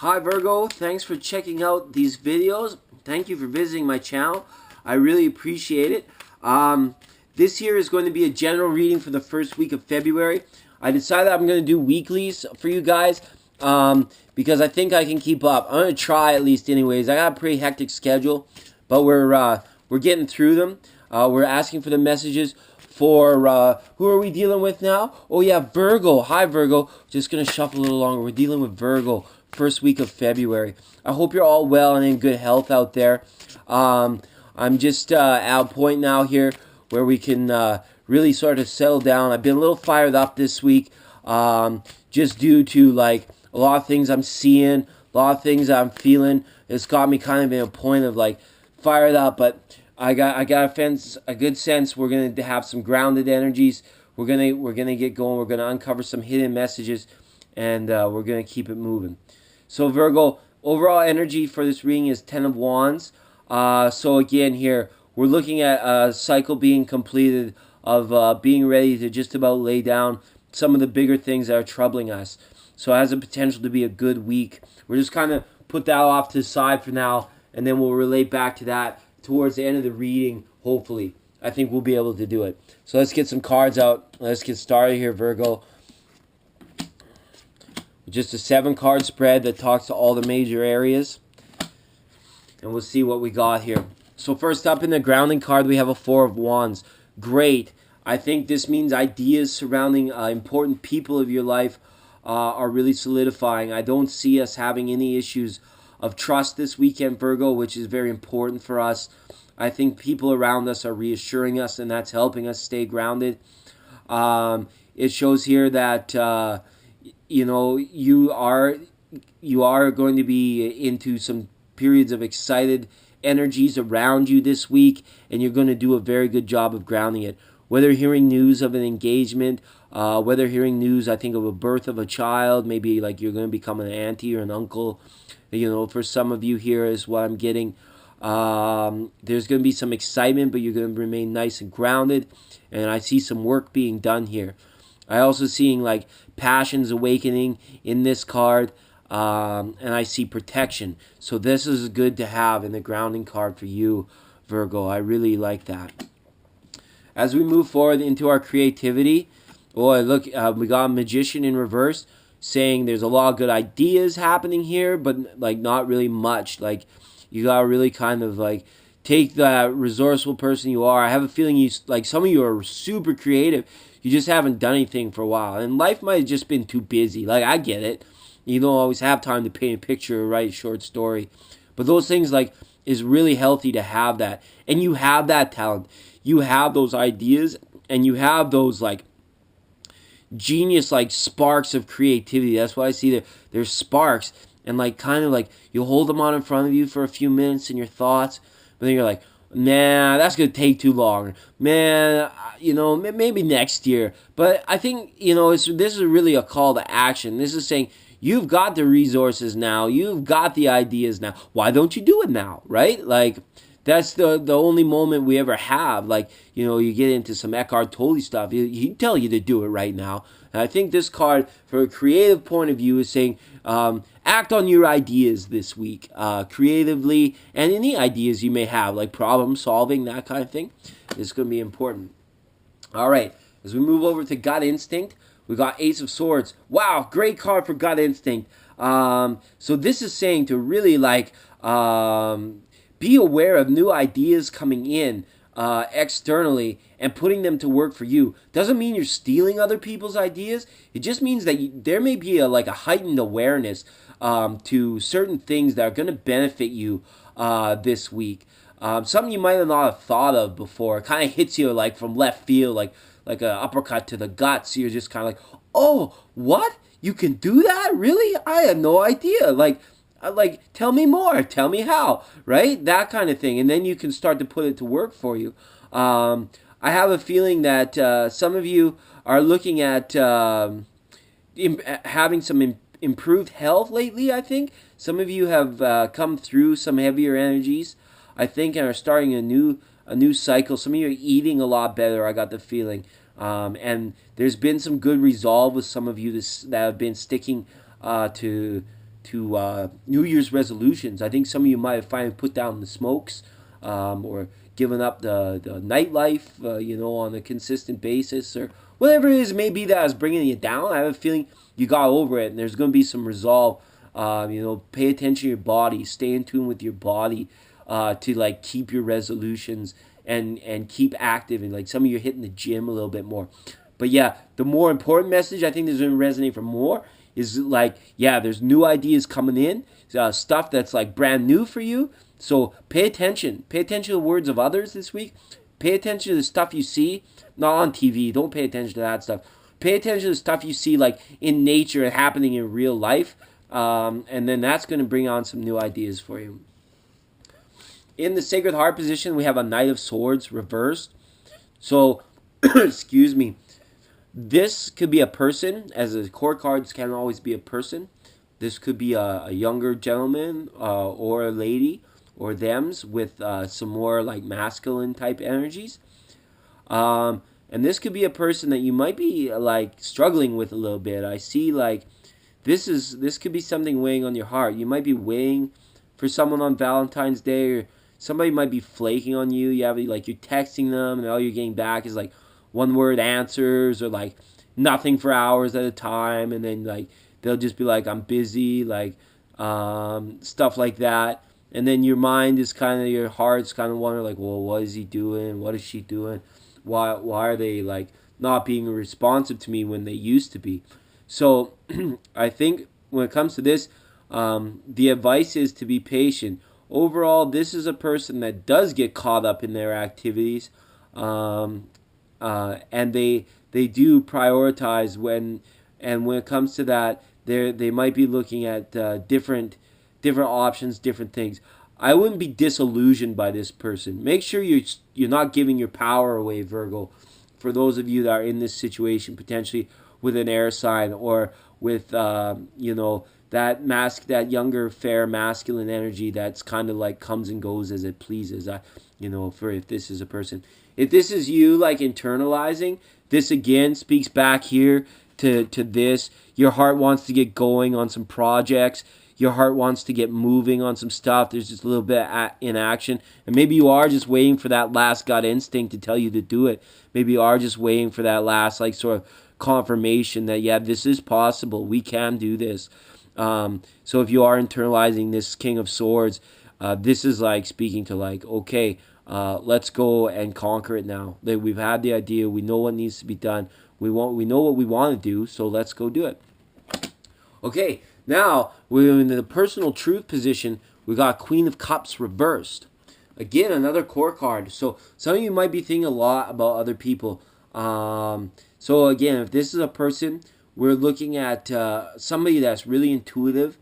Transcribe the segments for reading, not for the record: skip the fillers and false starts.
Hi Virgo, thanks for checking out these videos. Thank you for visiting my channel. I really appreciate it. This here is going to be a general reading for the first week of February. I decided I'm going to do weeklies for you guys because I think I can keep up. I'm going to try at least anyways. I got a pretty hectic schedule, but we're getting through them. We're asking for the messages for who are we dealing with now? Oh yeah, Virgo. Hi Virgo. Just going to shuffle a little longer. We're dealing with Virgo. First week of February. I hope you're all well and in good health out there. I'm just at a point now here where we can really sort of settle down. I've been a little fired up this week, just due to like a lot of things I'm seeing, a lot of things I'm feeling. It's got me kind of in a point of like fired up, but I got a good sense we're gonna have some grounded energies. We're gonna get going. We're gonna uncover some hidden messages, and we're gonna keep it moving. So Virgo, overall energy for this reading is 10 of Wands. So again here, we're looking at a cycle being completed of being ready to just about lay down some of the bigger things that are troubling us. So it has the potential to be a good week. We're just kind of put that off to the side for now, and then we'll relate back to that towards the end of the reading, hopefully. I think we'll be able to do it. So let's get some cards out. Let's get started here, Virgo. Just a 7-card spread that talks to all the major areas. And we'll see what we got here. So first up in the grounding card, we have a 4 of Wands. Great. I think this means ideas surrounding important people of your life are really solidifying. I don't see us having any issues of trust this weekend, Virgo, which is very important for us. I think people around us are reassuring us, and that's helping us stay grounded. It shows here that you are going to be into some periods of excited energies around you this week, and you're going to do a very good job of grounding it. Whether hearing news of an engagement, whether hearing news, I think, of a birth of a child, maybe like you're going to become an auntie or an uncle, for some of you here is what I'm getting. There's going to be some excitement, but you're going to remain nice and grounded, and I see some work being done here. I also seeing like passions awakening in this card, and I see protection. So this is good to have in the grounding card for you, Virgo. I really like that. As we move forward into our creativity, look, we got a Magician in reverse saying there's a lot of good ideas happening here, but like not really much. Like you got to really kind of like take that resourceful person you are. I have a feeling some of you are super creative. You just haven't done anything for a while. And life might have just been too busy. Like, I get it. You don't always have time to paint a picture or write a short story. But those things, like, is really healthy to have that. And you have that talent. You have those ideas. And you have those, like, genius, like, sparks of creativity. That's why I see that there's sparks. And, like, kind of, like, you hold them on in front of you for a few minutes in your thoughts. But then you're like, nah, that's going to take too long. Man, maybe next year. But I think, this is really a call to action. This is saying, you've got the resources now. You've got the ideas now. Why don't you do it now, right? Like, that's the only moment we ever have. Like, you get into some Eckhart Tolle stuff. He'd tell you to do it right now. And I think this card, from a creative point of view, is saying, act on your ideas this week, creatively, and any ideas you may have, like problem solving, that kind of thing. It's going to be important. All right, as we move over to Gut Instinct, we got Ace of Swords. Wow, great card for Gut Instinct. So this is saying to really be aware of new ideas coming in externally and putting them to work for you. Doesn't mean you're stealing other people's ideas. It just means that there may be a heightened awareness to certain things that are going to benefit you this week. Something you might not have thought of before. It kind of hits you like from left field, like an uppercut to the gut. So you're just kind of like, oh, what? You can do that? Really? I had no idea. Like, tell me more. Tell me how. Right? That kind of thing. And then you can start to put it to work for you. I have a feeling that some of you are looking at having some improved health lately, I think. Some of you have come through some heavier energies, I think, and are starting a new cycle. Some of you are eating a lot better, I got the feeling. And there's been some good resolve with some of you that have been sticking to New Year's resolutions. I think some of you might have finally put down the smokes, or given up the nightlife, on a consistent basis, or whatever it is maybe that is bringing you down. I have a feeling you got over it, and there's going to be some resolve. Pay attention to your body, stay in tune with your body, to like keep your resolutions and keep active, and like some of you are hitting the gym a little bit more. But yeah, the more important message I think that's going to resonate for more is like, yeah, there's new ideas coming in, stuff that's like brand new for you. So pay attention. Pay attention to the words of others this week. Pay attention to the stuff you see, not on TV. Don't pay attention to that stuff. Pay attention to the stuff you see like in nature and happening in real life. And then that's going to bring on some new ideas for you. In the Sacred Heart position, we have a Knight of Swords reversed. So, excuse me. This could be a person, as the court cards can always be a person. This could be a younger gentleman or a lady or thems with some more like masculine type energies. And this could be a person that you might be like struggling with a little bit. I see like this could be something weighing on your heart. You might be waiting for someone on Valentine's Day, or somebody might be flaking on you. You have like you're texting them and all you're getting back is like one word answers, or like nothing for hours at a time, and then like they'll just be like, I'm busy, like stuff like that. And then your mind is kind of, your heart's kind of wondering like, well, what is he doing? What is she doing? Why are they like not being responsive to me when they used to be? So I think when it comes to this, the advice is to be patient. Overall, this is a person that does get caught up in their activities. And they do prioritize when it comes to that, they might be looking at different options, different things. I wouldn't be disillusioned by this person. Make sure you're not giving your power away, Virgo. For those of you that are in this situation, potentially with an air sign, or with that younger, fair, masculine energy that's kind of like comes and goes as it pleases. For if this is a person. If this is you like internalizing, this again speaks back here to this. Your heart wants to get going on some projects. Your heart wants to get moving on some stuff. There's just a little bit of inaction. And maybe you are just waiting for that last gut instinct to tell you to do it. Maybe you are just waiting for that last like sort of confirmation that, yeah, this is possible. We can do this. So if you are internalizing this King of Swords, this is like speaking to like, okay, let's go and conquer it now. We've had the idea. We know what needs to be done. We know what we want to do. So let's go do it. Okay, now we're in the personal truth position. We got Queen of Cups reversed. Again, another core card. So some of you might be thinking a lot about other people. So again, if this is a person, we're looking at somebody that's really intuitive,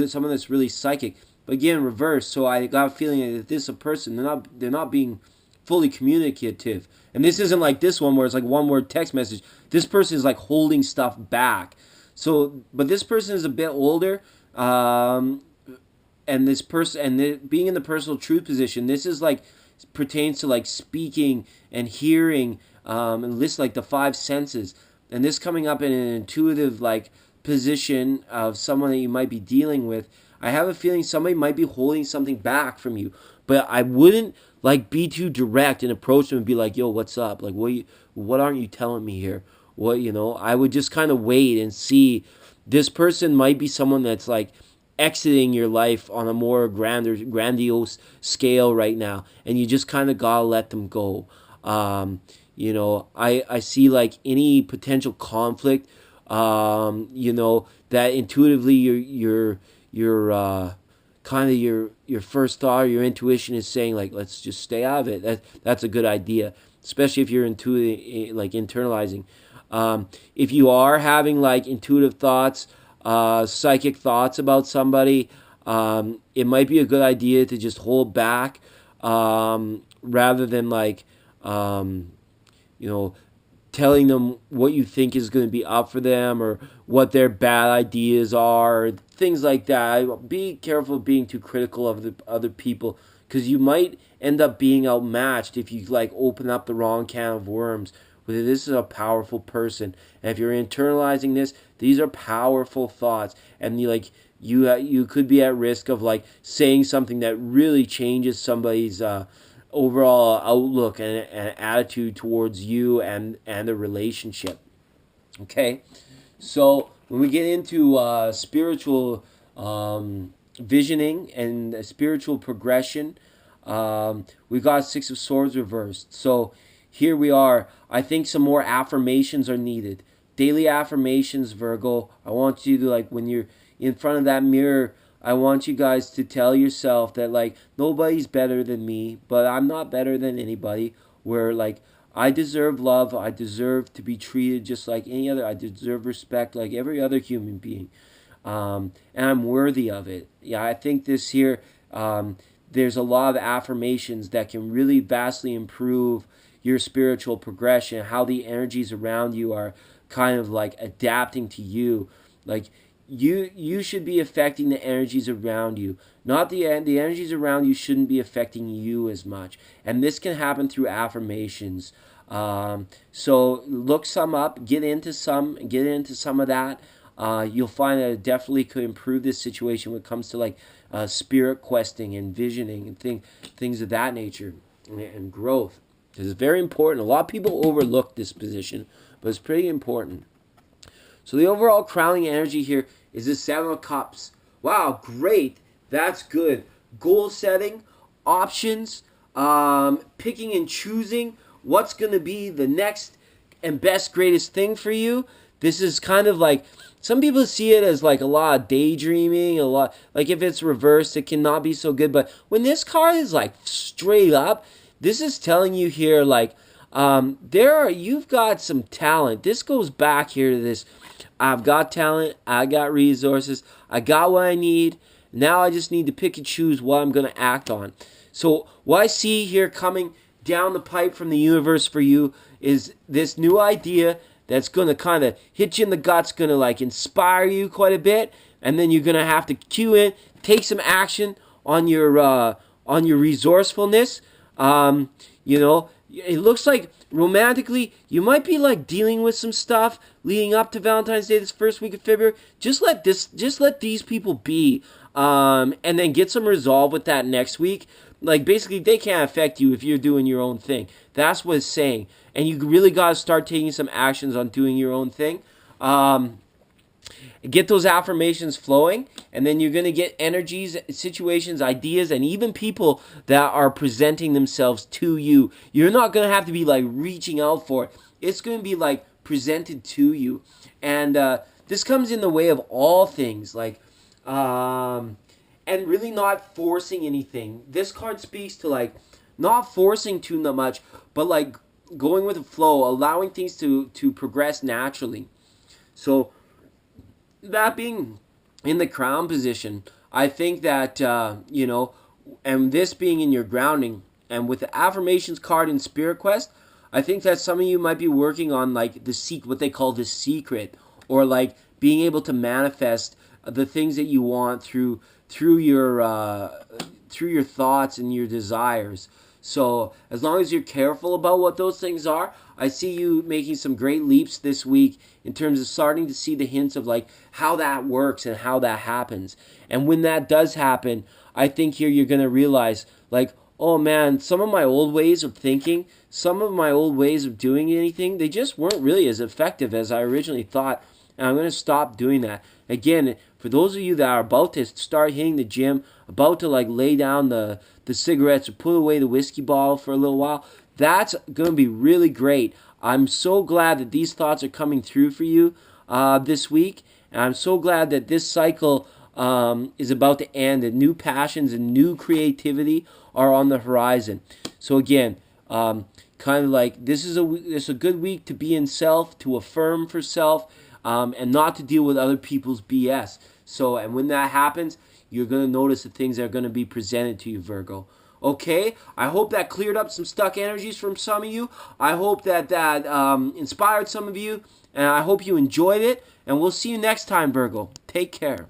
someone that's really psychic. But again, reverse. So I got a feeling that this is a person, they're not being fully communicative. And this isn't like this one where it's like one word text message. This person is like holding stuff back. So, but this person is a bit older, and this person, being in the personal truth position, this is like pertains to like speaking and hearing, and listen, like the five senses. And this coming up in an intuitive like position of someone that you might be dealing with. I have a feeling somebody might be holding something back from you, but I wouldn't like be too direct and approach them and be like, "Yo, what's up? Like, what aren't you telling me here? What, I would just kind of wait and see. This person might be someone that's like exiting your life on a more grandiose scale right now, and you just kind of gotta let them go. I see like any potential conflict, that intuitively your kind of your first thought, your intuition is saying like, let's just stay out of it. That's a good idea, especially if you're internalizing. If you are having like intuitive thoughts, psychic thoughts about somebody, it might be a good idea to just hold back, rather than like, telling them what you think is going to be up for them, or what their bad ideas are, or things like that. Be careful of being too critical of the other people, because you might end up being outmatched if you like open up the wrong can of worms. Whether this is a powerful person, and if you're internalizing this These are powerful thoughts, and you could be at risk of like saying something that really changes somebody's overall outlook and attitude towards you and the relationship. Okay, so when we get into spiritual visioning and spiritual progression, we got Six of Swords reversed. So here we are. I think some more affirmations are needed. Daily affirmations, Virgo. I want you to, like, when you're in front of that mirror, I want you guys to tell yourself that, like, nobody's better than me, but I'm not better than anybody. Where, like, I deserve love. I deserve to be treated just like any other. I deserve respect like every other human being. And I'm worthy of it. Yeah, I think this here, there's a lot of affirmations that can really vastly improve your spiritual progression, how the energies around you are kind of like adapting to you. Like, you should be affecting the energies around you. Not the energies around you shouldn't be affecting you as much. And this can happen through affirmations. So look some up, get into some of that. You'll find that it definitely could improve this situation when it comes to like spirit questing and visioning and things of that nature and growth. This is very important. A lot of people overlook this position, but it's pretty important. So the overall crowning energy here is the Seven of Cups. Wow, great. That's good. Goal setting, options, picking and choosing what's going to be the next and best, greatest thing for you. This is kind of like, some people see it as like a lot of daydreaming, a lot, like if it's reversed, it cannot be so good. But when this card is like straight up, this is telling you here, like, you've got some talent. This goes back here to this, I've got talent, I got resources, I got what I need. Now I just need to pick and choose what I'm going to act on. So what I see here coming down the pipe from the universe for you is this new idea that's going to kind of hit you in the guts, going to like inspire you quite a bit, and then you're going to have to cue in, take some action on your resourcefulness. It looks like romantically you might be like dealing with some stuff leading up to Valentine's Day, this first week of February. Just let these people be, and then get some resolve with that next week. Like, basically, they can't affect you if you're doing your own thing. That's what it's saying. And you really got to start taking some actions on doing your own thing. Get those affirmations flowing, and then you're going to get energies, situations, ideas, and even people that are presenting themselves to you. You're not going to have to be, like, reaching out for it. It's going to be, like, presented to you. And this comes in the way of all things, like, and really not forcing anything. This card speaks to, like, not forcing too much, but, like, going with the flow, allowing things to progress naturally. So, that being in the crown position, I think that, and this being in your grounding, and with the affirmations card in Spirit Quest, I think that some of you might be working on, like, what they call the secret, or, like, being able to manifest the things that you want through your thoughts and your desires. So as long as you're careful about what those things are, I see you making some great leaps this week in terms of starting to see the hints of like how that works and how that happens. And when that does happen, I think here you're going to realize, like, oh man, some of my old ways of thinking, some of my old ways of doing anything, they just weren't really as effective as I originally thought. And I'm going to stop doing that. Again, for those of you that are about to start hitting the gym, about to like lay down the cigarettes or put away the whiskey bottle for a little while, that's going to be really great. I'm so glad that these thoughts are coming through for you this week. And I'm so glad that this cycle is about to end, and new passions and new creativity are on the horizon. So again, kind of like this is a good week to be in self, to affirm for self, and not to deal with other people's BS. So, and when that happens, you're going to notice the things that are going to be presented to you, Virgo. Okay, I hope that cleared up some stuck energies from some of you. I hope that inspired some of you, and I hope you enjoyed it. And we'll see you next time, Virgo. Take care.